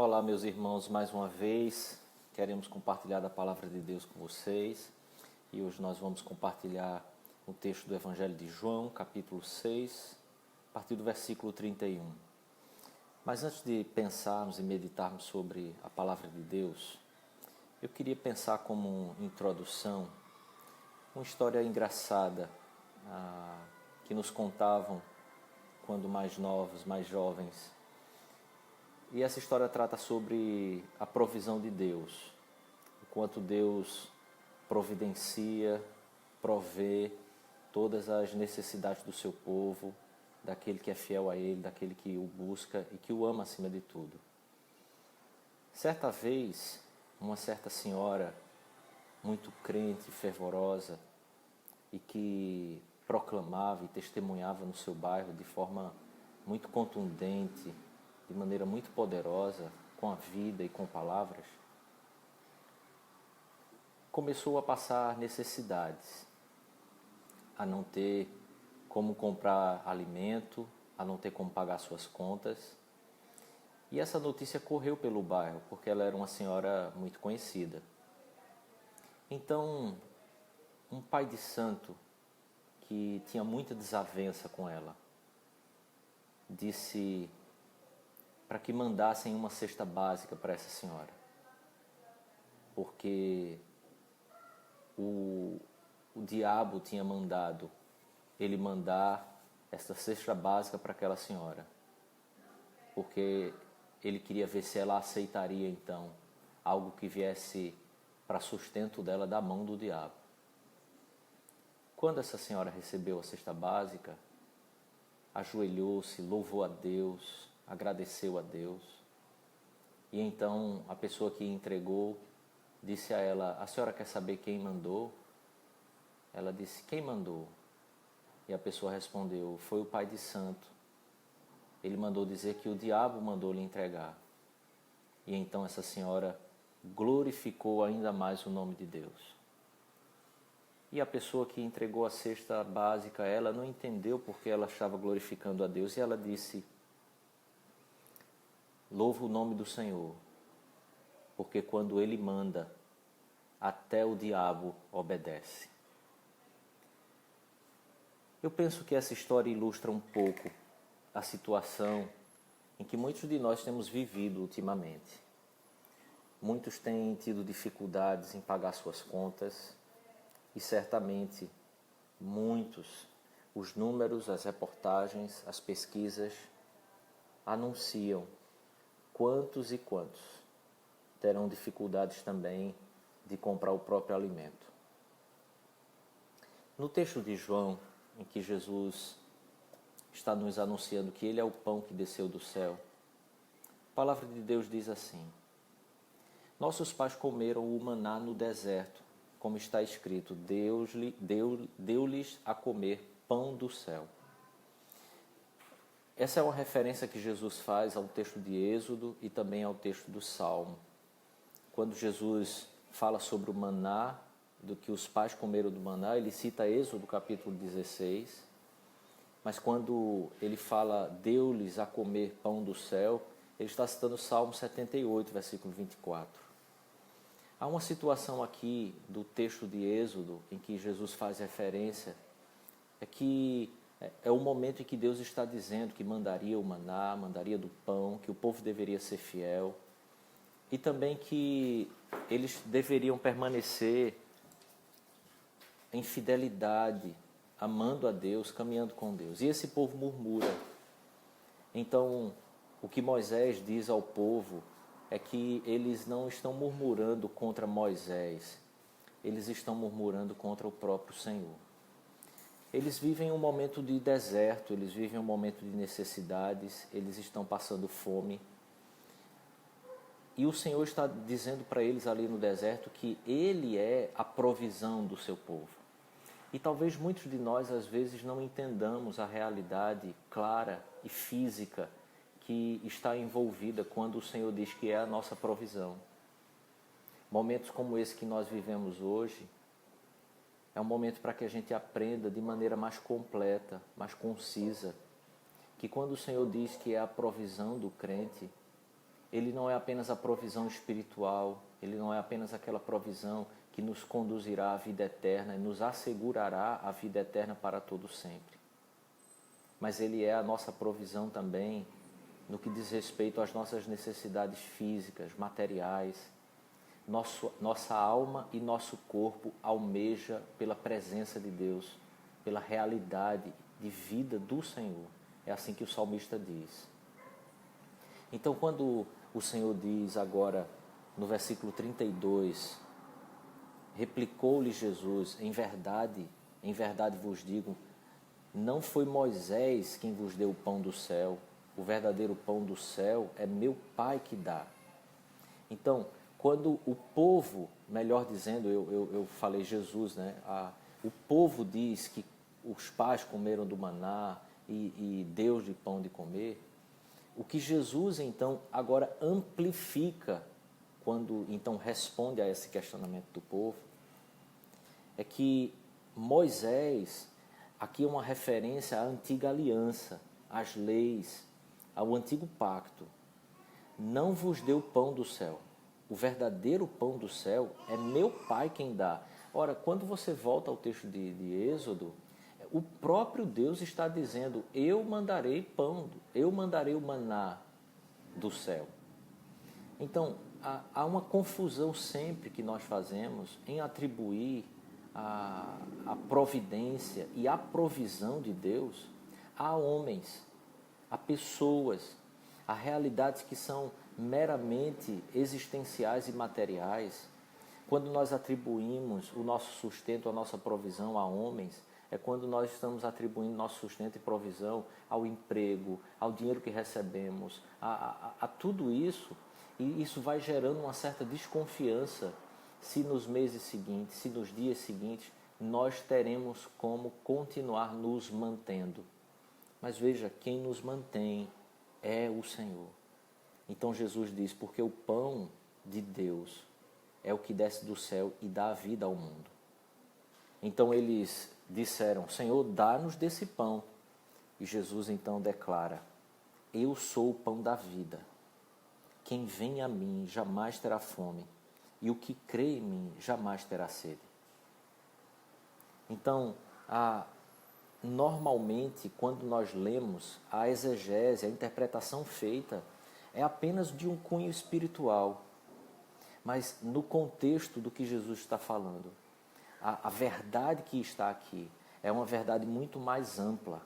Olá, meus irmãos, mais uma vez queremos compartilhar da palavra de Deus com vocês e hoje nós vamos compartilhar o texto do Evangelho de João, capítulo 6, a partir do versículo 31. Mas antes de pensarmos e meditarmos sobre a palavra de Deus, eu queria pensar como introdução uma história engraçada que nos contavam quando mais novos, mais jovens. E essa história trata sobre a provisão de Deus, o quanto Deus providencia, provê todas as necessidades do seu povo, daquele que é fiel a Ele, daquele que o busca e que o ama acima de tudo. Certa vez, uma certa senhora, muito crente, fervorosa, e que proclamava e testemunhava no seu bairro de forma muito contundente, de maneira muito poderosa, com a vida e com palavras, começou a passar necessidades, a não ter como comprar alimento, a não ter como pagar suas contas. E essa notícia correu pelo bairro, porque ela era uma senhora muito conhecida. Então, um pai de santo, que tinha muita desavença com ela, disse para que mandassem uma cesta básica para essa senhora, porque o diabo tinha mandado ele mandar essa cesta básica para aquela senhora, porque ele queria ver se ela aceitaria então algo que viesse para sustento dela da mão do diabo. Quando essa senhora recebeu a cesta básica, ajoelhou-se, louvou a Deus, agradeceu a Deus. E então a pessoa que entregou disse a ela: a senhora quer saber quem mandou? Ela disse: quem mandou? E a pessoa respondeu: foi o pai de santo. Ele mandou dizer que o diabo mandou lhe entregar. E então essa senhora glorificou ainda mais o nome de Deus. E a pessoa que entregou a cesta básica, ela não entendeu porque ela estava glorificando a Deus. E ela disse: louva o nome do Senhor, porque quando Ele manda, até o diabo obedece. Eu penso que essa história ilustra um pouco a situação em que muitos de nós temos vivido ultimamente. Muitos têm tido dificuldades em pagar suas contas e certamente muitos, os números, as reportagens, as pesquisas anunciam quantos e quantos terão dificuldades também de comprar o próprio alimento. No texto de João, em que Jesus está nos anunciando que Ele é o pão que desceu do céu, a palavra de Deus diz assim: nossos pais comeram o maná no deserto, como está escrito, deu-lhes a comer pão do céu. Essa é uma referência que Jesus faz ao texto de Êxodo e também ao texto do Salmo. Quando Jesus fala sobre o maná, do que os pais comeram do maná, ele cita Êxodo capítulo 16, mas quando ele fala deu-lhes a comer pão do céu, ele está citando o Salmo 78, versículo 24. Há uma situação aqui do texto de Êxodo em que Jesus faz referência, é que é o momento em que Deus está dizendo que mandaria o maná, mandaria do pão, que o povo deveria ser fiel e também que eles deveriam permanecer em fidelidade, amando a Deus, caminhando com Deus. E esse povo murmura. Então, o que Moisés diz ao povo é que eles não estão murmurando contra Moisés, eles estão murmurando contra o próprio Senhor. Eles vivem um momento de deserto, eles vivem um momento de necessidades, eles estão passando fome. E o Senhor está dizendo para eles ali no deserto que Ele é a provisão do seu povo. E talvez muitos de nós às vezes não entendamos a realidade clara e física que está envolvida quando o Senhor diz que é a nossa provisão. Momentos como esse que nós vivemos hoje é um momento para que a gente aprenda de maneira mais completa, mais concisa, que quando o Senhor diz que é a provisão do crente, ele não é apenas a provisão espiritual, ele não é apenas aquela provisão que nos conduzirá à vida eterna e nos assegurará a vida eterna para todo sempre. Mas ele é a nossa provisão também no que diz respeito às nossas necessidades físicas, materiais. Nossa alma e nosso corpo almeja pela presença de Deus, pela realidade de vida do Senhor. É assim que o salmista diz. Então, quando o Senhor diz agora, no versículo 32, replicou-lhe Jesus, em verdade vos digo, não foi Moisés quem vos deu o pão do céu, o verdadeiro pão do céu é meu Pai que dá. Então, quando o povo, melhor dizendo, eu falei Jesus, né? O povo diz que os pais comeram do maná e Deus de pão de comer, o que Jesus então agora amplifica quando então responde a esse questionamento do povo, é que Moisés, aqui é uma referência à antiga aliança, às leis, ao antigo pacto. Não vos deu o pão do céu. O verdadeiro pão do céu é meu Pai quem dá. Ora, quando você volta ao texto de Êxodo, o próprio Deus está dizendo, eu mandarei pão, eu mandarei o maná do céu. Então, há uma confusão sempre que nós fazemos em atribuir a providência e a provisão de Deus a homens, a pessoas, a realidades que são meramente existenciais e materiais. Quando nós atribuímos o nosso sustento, a nossa provisão a homens, é quando nós estamos atribuindo nosso sustento e provisão ao emprego, ao dinheiro que recebemos, a tudo isso. E isso vai gerando uma certa desconfiança se nos meses seguintes, se nos dias seguintes, nós teremos como continuar nos mantendo. Mas veja, quem nos mantém é o Senhor. Então Jesus diz, porque o pão de Deus é o que desce do céu e dá vida ao mundo. Então eles disseram, Senhor, dá-nos desse pão. E Jesus então declara, eu sou o pão da vida. Quem vem a mim jamais terá fome, e o que crê em mim jamais terá sede. Então, normalmente, quando nós lemos, a exegese, a interpretação feita, é apenas de um cunho espiritual. Mas no contexto do que Jesus está falando, a verdade que está aqui é uma verdade muito mais ampla.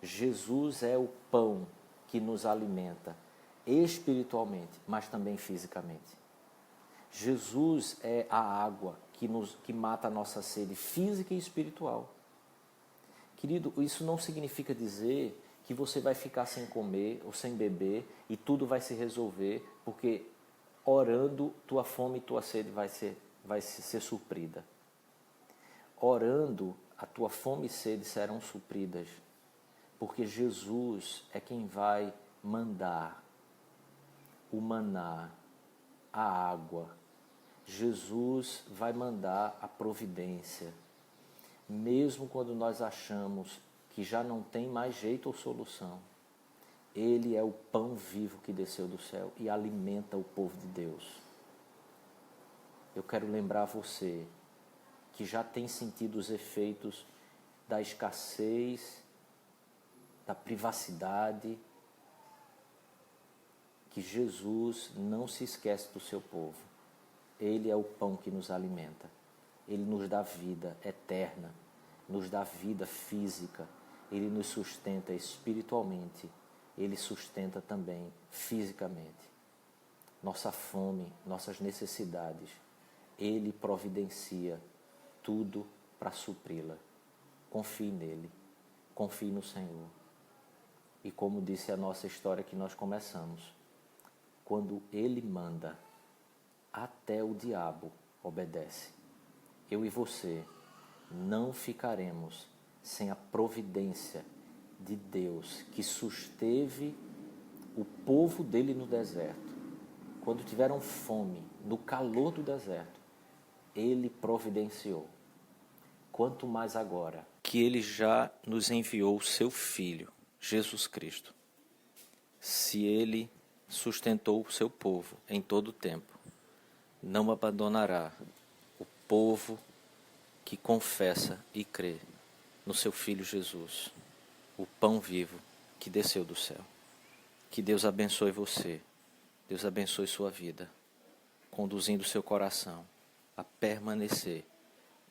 Jesus é o pão que nos alimenta espiritualmente, mas também fisicamente. Jesus é a água que mata a nossa sede física e espiritual. Querido, isso não significa dizer que você vai ficar sem comer ou sem beber e tudo vai se resolver, porque orando tua fome e tua sede vai ser suprida. Orando, a tua fome e sede serão supridas, porque Jesus é quem vai mandar o maná, a água. Jesus vai mandar a providência. Mesmo quando nós achamos que já não tem mais jeito ou solução, Ele é o pão vivo que desceu do céu e alimenta o povo de Deus. Eu quero lembrar você que já tem sentido os efeitos da escassez, da privacidade, que Jesus não se esquece do seu povo. Ele é o pão que nos alimenta. Ele nos dá vida eterna, nos dá vida física. Ele nos sustenta espiritualmente. Ele sustenta também fisicamente. Nossa fome, nossas necessidades. Ele providencia tudo para supri-la. Confie nele. Confie no Senhor. E como disse a nossa história que nós começamos, quando Ele manda, até o diabo obedece. Eu e você não ficaremos sem a providência de Deus que susteve o povo dele no deserto. Quando tiveram fome, no calor do deserto, Ele providenciou. Quanto mais agora que Ele já nos enviou o seu Filho, Jesus Cristo. Se Ele sustentou o seu povo em todo o tempo. Não abandonará o povo que confessa e crê no seu Filho Jesus, o pão vivo que desceu do céu. Que Deus abençoe você, Deus abençoe sua vida, conduzindo seu coração a permanecer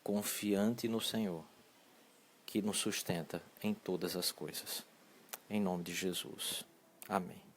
confiante no Senhor, que nos sustenta em todas as coisas. Em nome de Jesus. Amém.